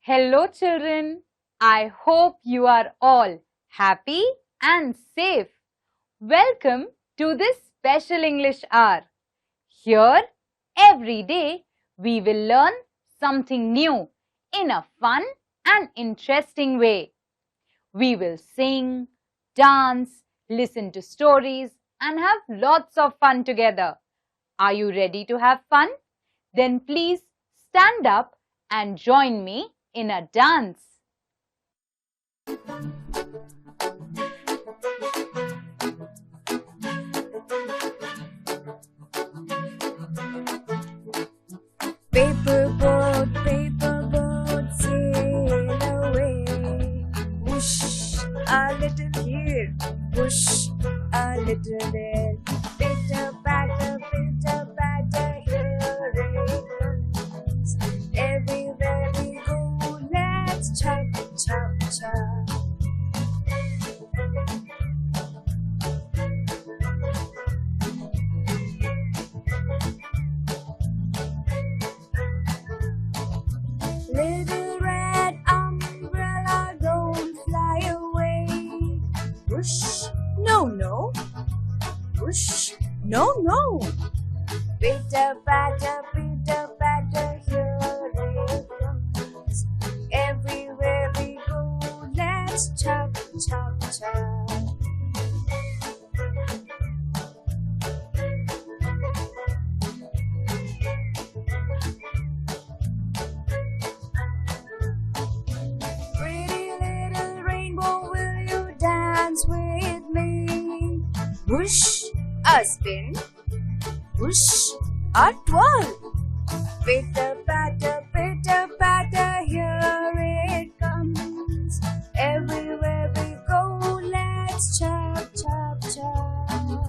Hello children, I hope you are all happy and safe. Welcome to this special English hour. Here, every day, we will learn something new in a fun and interesting way. We will sing, dance, listen to stories and have lots of fun together. Are you ready to have fun? Then please stand up and join me in a dance. Paper boat, sail away. Whoosh, a little here, whoosh, a little there. Pitter patter, here it comes. Everywhere we go, let's chop, chop, chop. Little red umbrella, don't fly away. Whoosh, no, no. Whoosh, no, no. Pitter patter, here it comes. Everywhere we go, let's chop, chop, chop. Pretty little rainbow, will you dance with me? Whoosh, a spin. Whoosh, a twirl. Pitter patter, here it comes. Everywhere we go, let's chop, chop, chop.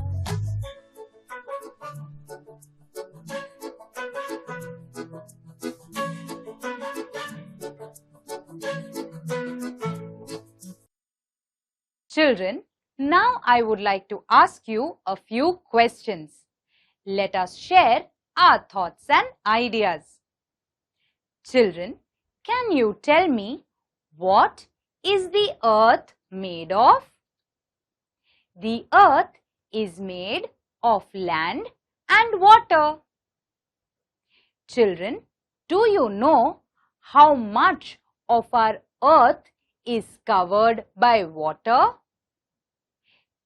Children, now I would like to ask you a few questions. Let us share our thoughts and ideas. Children, can you tell me what is the earth made of? The earth is made of land and water. Children, do you know how much of our earth is covered by water?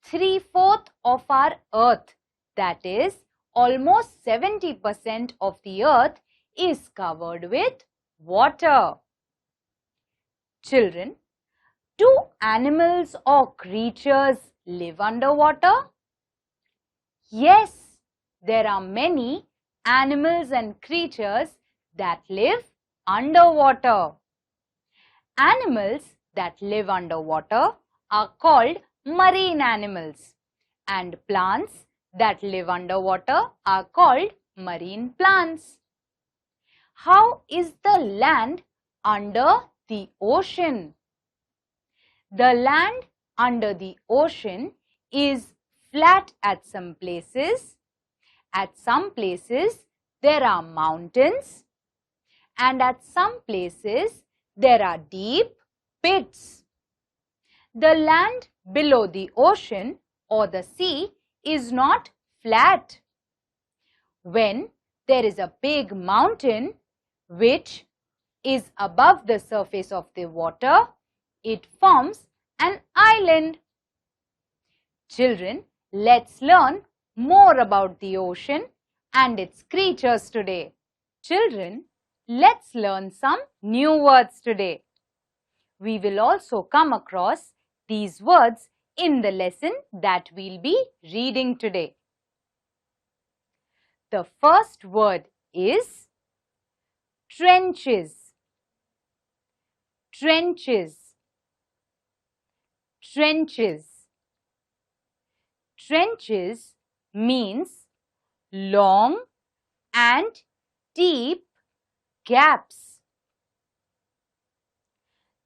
3/4 of our earth, that is almost 70% of the earth, is covered with water. Children, do animals or creatures live underwater? Yes, there are many animals and creatures that live underwater. Animals that live underwater are called marine animals, and plants that live underwater are called marine plants. How is the land under the ocean? The land under the ocean is flat at some places. At some places there are mountains, and at some places there are deep pits. The land below the ocean or the sea is not flat. When there is a big mountain which is above the surface of the water, it forms an island. Children, let's learn more about the ocean and its creatures today. Children, Let's learn some new words today. We will also come across these words in the lesson that we'll be reading today. The first word is trenches. Trenches. Trenches. Trenches means long and deep gaps.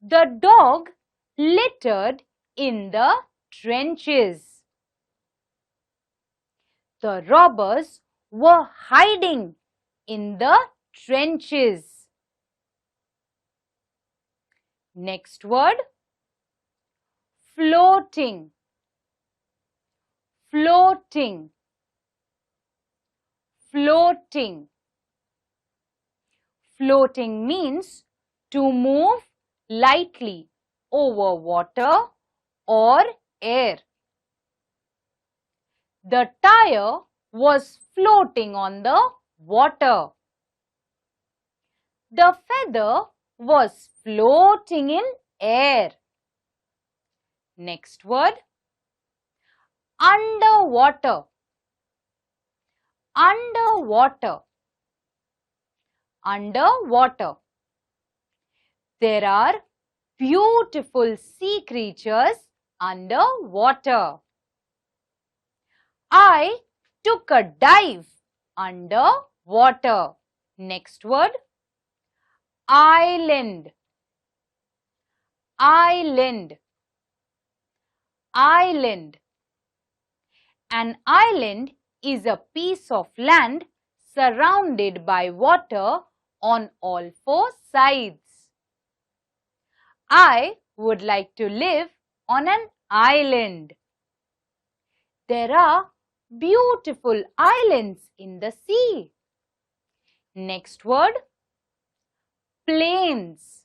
The dog littered in the trenches. The robbers were hiding in the trenches. Next word, floating. Floating. Floating. Floating means to move lightly over water or air. The tire was floating on the water. The feather was floating in air. Next word, underwater. Underwater. Underwater. There are beautiful sea creatures underwater. I took a dive underwater. Next word, island. Island. Island. An island is a piece of land surrounded by water on all four sides. I would like to live on an island. There are beautiful islands in the sea. Next word, plains.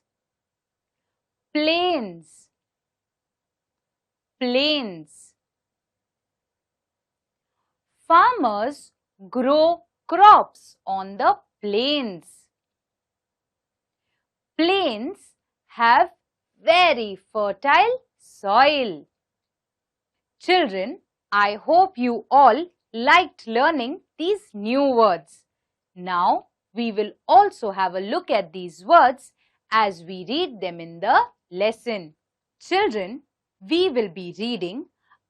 Plains. Plains. Farmers grow crops on the plains. Plains have very fertile soil. Children, I hope you all liked learning these new words. Now, we will also have a look at these words as we read them in the lesson. Children, we will be reading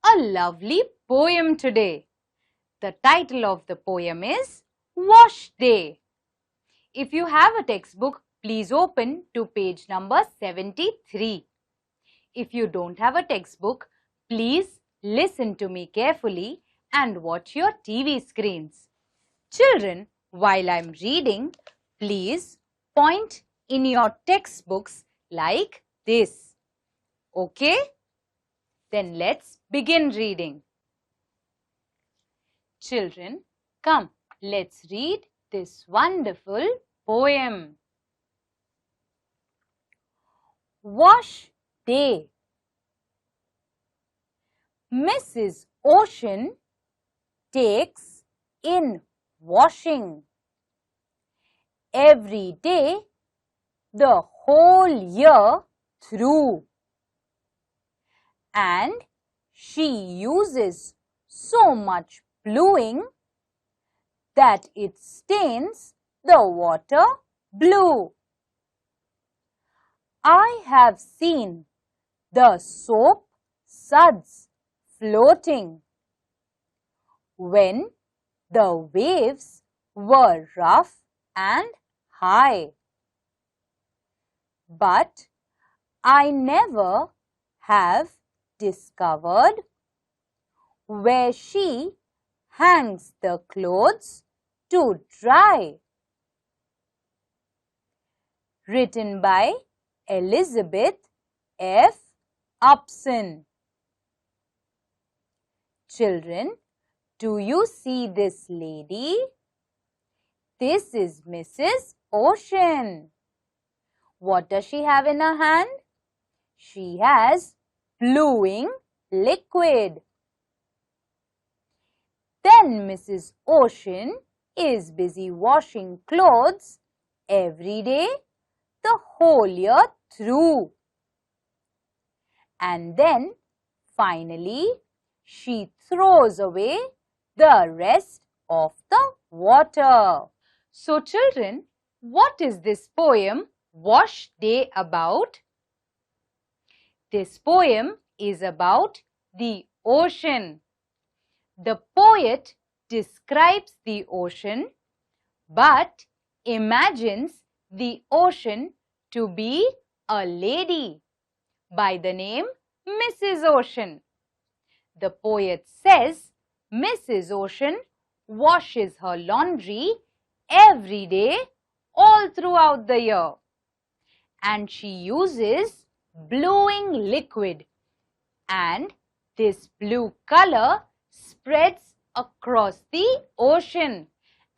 a lovely poem today. The title of the poem is Wash Day. If you have a textbook, please open to page number 73. If you don't have a textbook, please listen to me carefully and watch your TV screens. Children, while I'm reading, please point in your textbooks like this. Okay? Then let's begin reading. Children, come, let's read this wonderful poem. Wash Day. Mrs. Ocean takes in washing every day the whole year through, and she uses so much bluing that it stains the water blue. I have seen the soap suds floating when the waves were rough and high. But I never have discovered where she hangs the clothes to dry. Written by Elizabeth F. Upson. Children, do you see this lady? This is Mrs. Ocean. What does she have in her hand? She has bluing liquid. Then Mrs. Ocean is busy washing clothes every day, the whole year through. And then, finally, she throws away the rest of the water. So, children, what is this poem, Wash Day, about? This poem is about the ocean. The poet describes the ocean but imagines the ocean to be a lady by the name Mrs. Ocean. The poet says Mrs. Ocean washes her laundry every day all throughout the year, and she uses bluing liquid, and this blue color spreads across the ocean,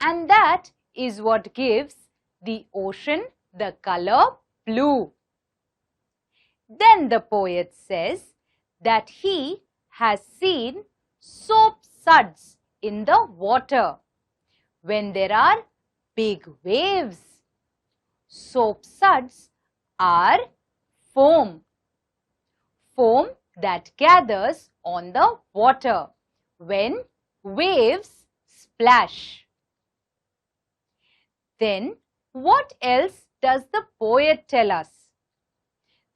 and that is what gives the ocean the color blue. Then the poet says that he has seen soap suds in the water when there are big waves. Soap suds are foam that gathers on the water when waves splash. Then what else does the poet tell us?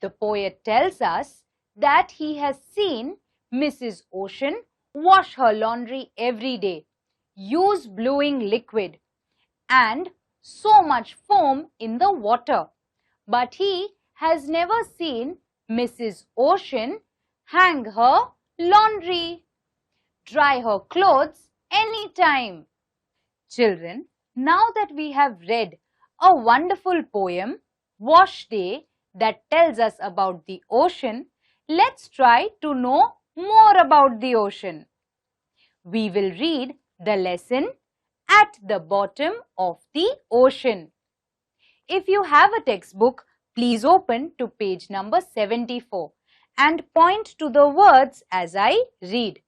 The poet tells us that he has seen Mrs. Ocean wash her laundry every day, use bluing liquid, and so much foam in the water. But he has never seen Mrs. Ocean hang her laundry, dry her clothes anytime. Children, now that we have read a wonderful poem, Wash Day, that tells us about the ocean, let's try to know more about the ocean. We will read the lesson At the Bottom of the Ocean. If you have a textbook, please open to page number 74 and point to the words as I read.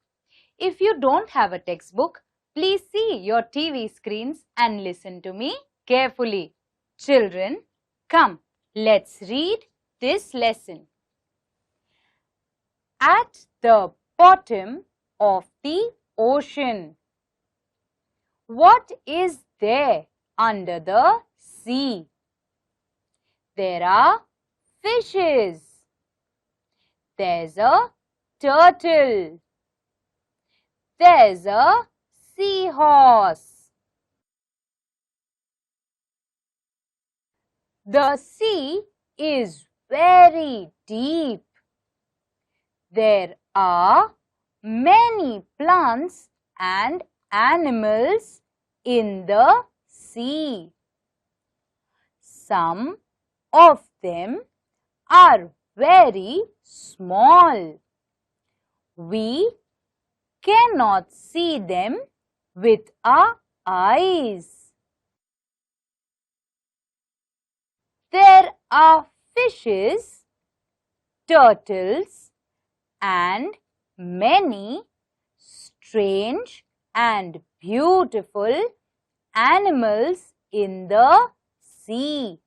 If you don't have a textbook, please see your TV screens and listen to me carefully. Children, come, let's read this lesson. At the bottom of the ocean. What is there under the sea? There are fishes. There's a turtle. There's a seahorse. The sea is very deep. There are many plants and animals in the sea. Some of them are very small. We cannot see them with our eyes. There are fishes, turtles, and many strange and beautiful animals in the sea.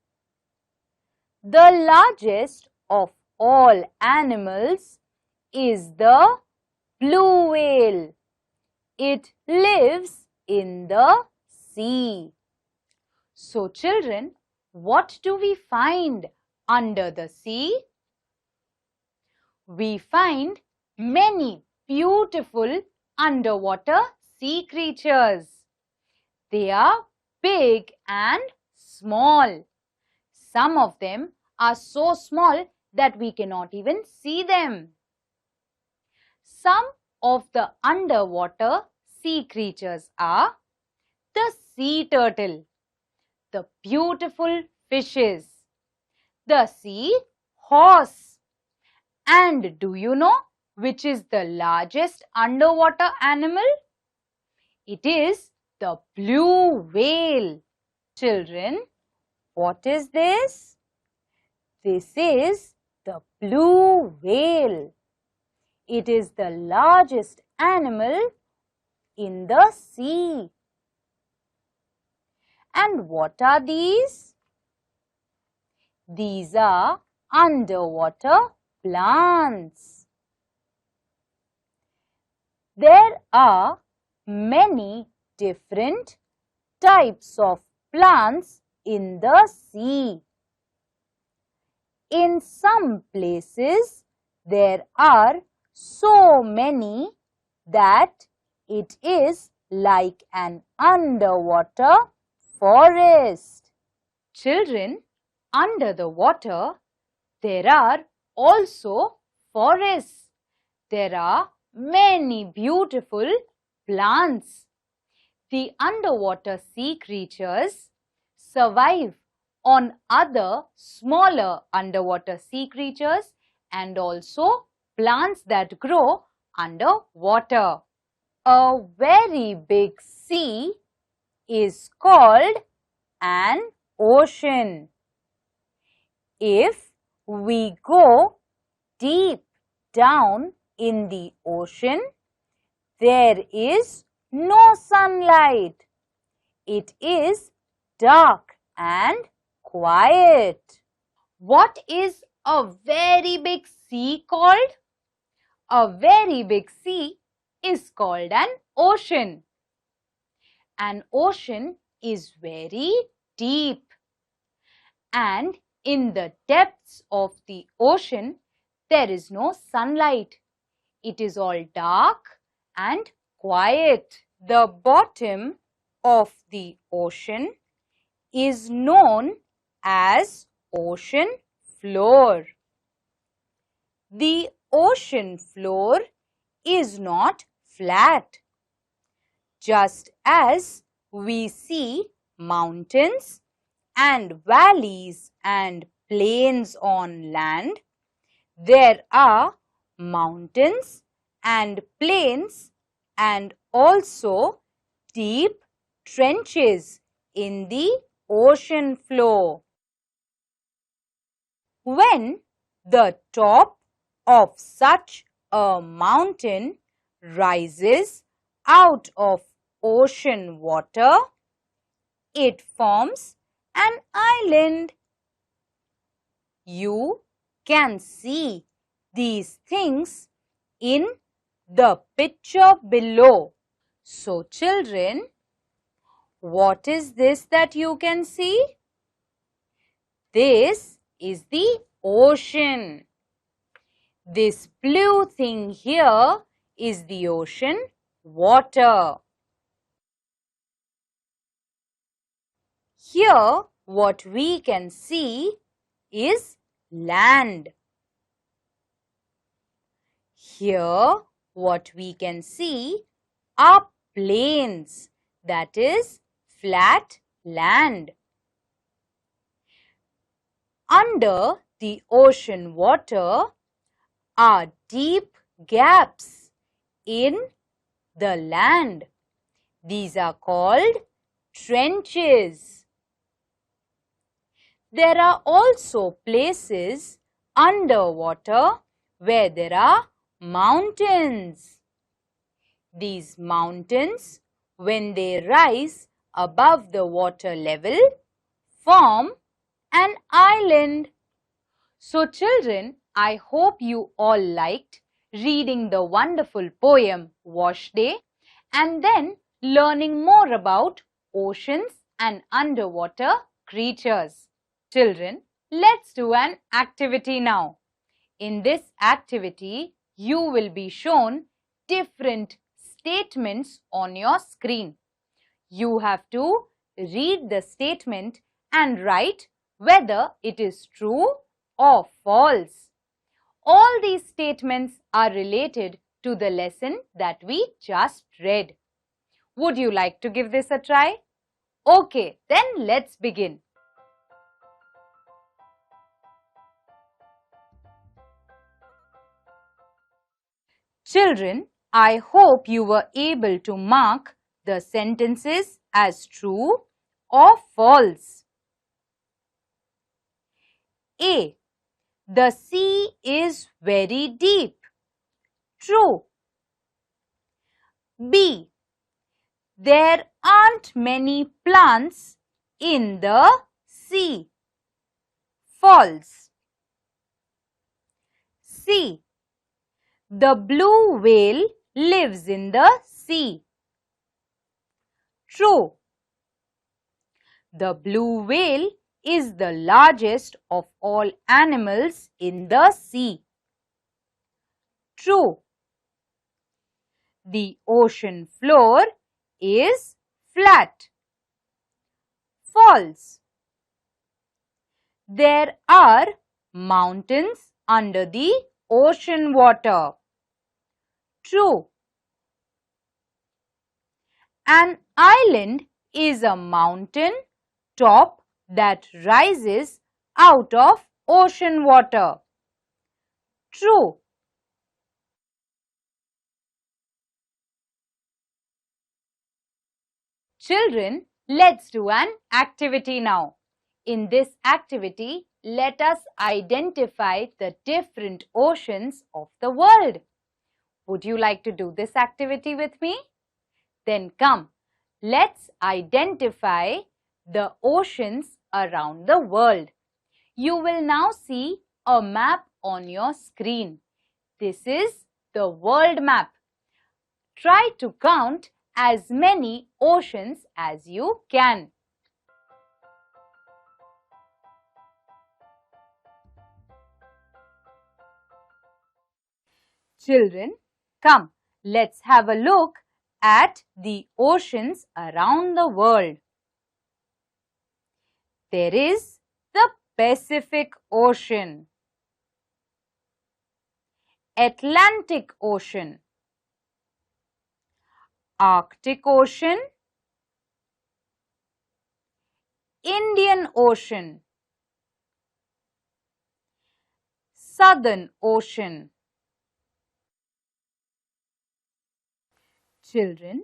The largest of all animals is the blue whale. It lives in the sea. So children, what do we find under the sea? We find many beautiful underwater sea creatures. They are big and small. Some of them are so small that we cannot even see them. Some of the underwater sea creatures are the sea turtle, the beautiful fishes, the sea horse, and do you know which is the largest underwater animal? It is the blue whale. Children, what is this? This is the blue whale. It is the largest animal in the sea. And what are these? These are underwater plants. There are many different types of plants in the sea. In some places, there are so many that it is like an underwater forest. Children, under the water, there are also forests. There are many beautiful plants. The underwater sea creatures survive on other smaller underwater sea creatures and also plants that grow underwater. A very big sea is called an ocean. If we go deep down in the ocean, there is no sunlight. It is dark and quiet. What is a very big sea called? A very big sea is called an ocean. An ocean is very deep, and in the depths of the ocean, there is no sunlight. It is all dark and quiet. The bottom of the ocean is known as ocean floor. The ocean floor is not flat. Just as we see mountains and valleys and plains on land, there are mountains and plains and also deep trenches in the ocean floor. When the top of such a mountain rises out of ocean water, it forms an island. You can see these things in the picture below. So children, what is this that you can see? This is the ocean. This blue thing here is the ocean water. Here, what we can see is land. Here, what we can see are plains, that is flat land. Under the ocean water are deep gaps in the land. These are called trenches. There are also places underwater where there are mountains. These mountains, when they rise above the water level, form an island. So children, I hope you all liked reading the wonderful poem Wash Day and then learning more about oceans and underwater creatures. Children, let's do an activity now. In this activity, you will be shown different statements on your screen. You have to read the statement and write whether it is true or false. All these statements are related to the lesson that we just read. Would you like to give this a try? Okay, then let's begin. Children, I hope you were able to mark the sentences as true or false. A. The sea is very deep. True. B. There aren't many plants in the sea. False. C. The blue whale lives in the sea. True. The blue whale is the largest of all animals in the sea. True. The ocean floor is flat. False. There are mountains under the ocean water. True. An island is a mountain top that rises out of ocean water. True. Children, let's do an activity now. In this activity, let us identify the different oceans of the world. Would you like to do this activity with me? Then come, let's identify the oceans around the world. You will now see a map on your screen. This is the world map. Try to count as many oceans as you can. Children, come, let's have a look at the oceans around the world. There is the Pacific Ocean, Atlantic Ocean, Arctic Ocean, Indian Ocean, Southern Ocean. Children,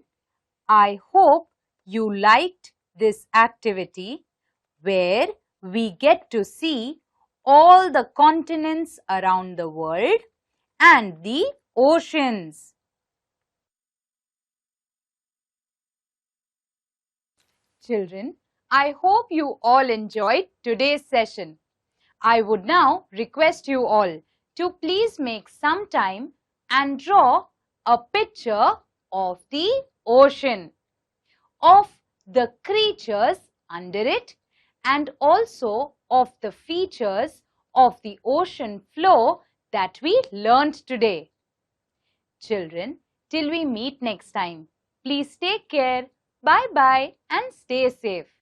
I hope you liked this activity where we get to see all the continents around the world and the oceans. Children, I hope you all enjoyed today's session. I would now request you all to please make some time and draw a picture of the ocean, of the creatures under it, and also of the features of the ocean floor that we learned today. Children, till we meet next time, please take care, bye-bye and stay safe.